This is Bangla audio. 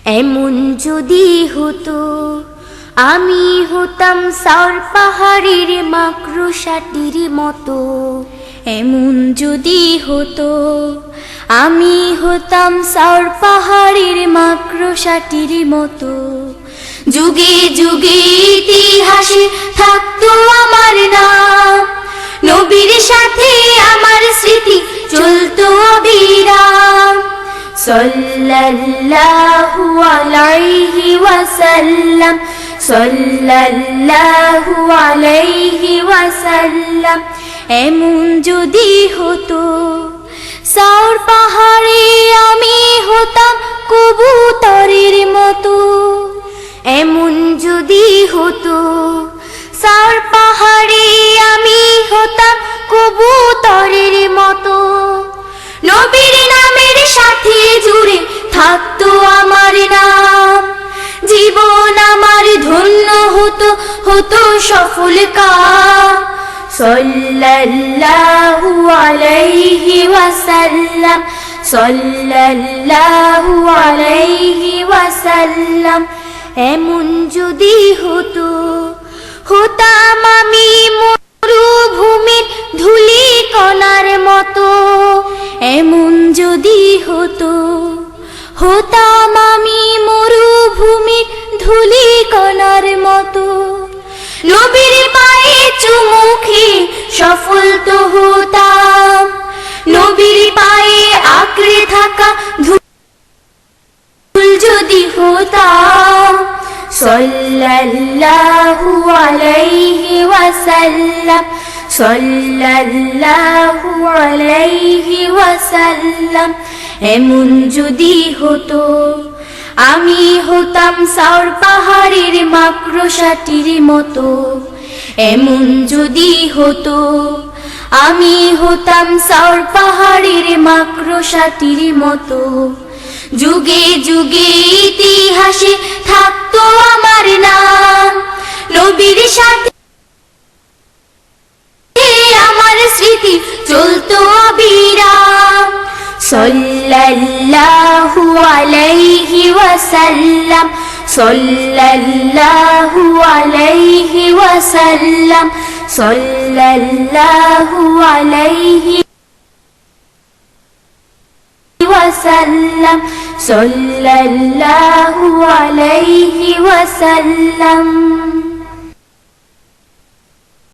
এমন যদি হতো আমি হতাম সাউর পাহাড়ের মাকড়সাটির মতো। এমন যদি হতো আমি হতাম সাউর পাহাড়ের মাকড়সাটির মতো। যুগে যুগে ইতিহাসে থাকতো আমার নাম, নবীর সাথে আমার স্মৃতি চলতো অবিরাম। সাল্লাল্লাহু আলাইহি ওয়াসাল্লাম, সাল্লাল্লাহু আলাইহি ওয়াসাল্লাম। এমন যদি হতো সাউর পাহাড়ে আমি হতাম কবুতরের মতো। এমন যদি হতো সাউর পাহাড়ে আমি হতাম কবুতরের মতো। নবীর নামের সাথে জুড়ে থাকতো আমার নাম, জীবন আমার ধন্য হতো, হতো সফল কাম। সাল্লাল্লাহু আলাইহি ওয়াসাল্লাম, সাল্লাল্লাহু আলাইহি ওয়াসাল্লাম। এমন যদি হতো হতাম আমি মরুভূমির ধূলি কণার মতো। এমন যদি হতো হতাম আমি মরুভূমির ধূলি কণার মতো। নবীর পায়ে চুমু খেয়ে সফল তো হতাম, নবীর পায়ে আঁকড়ে থাকা ধুল যদি হতাম। সাল্লাল্লাহু আলাইহি ওয়াসাল্লাম, সাল্লাল্লাহু আলাইহি ওয়াসাল্লাম। এমন যদি হতো আমি হতাম সাউর পাহাড়ের মাকড়সাটির মতো। এমন যদি হতো আমি হতাম সাউর পাহাড়ের মাকড়সাটির মতো। যুগে যুগে ইতিহাসে থাকতো আমার নাম, নবীর সাথে আমার স্মৃতি চলতো অবিরাম। সাল্লাল্লাহু আলাইহি ওয়াসাল্লাম, সাল্লাল্লাহু আলাইহি ওয়াসাল্লাম, সাল্লাল্লাহু আলাইহি ওয়াসাল্লাম, সাল্লাল্লাহু আলাইহি ওয়াসাল্লাম।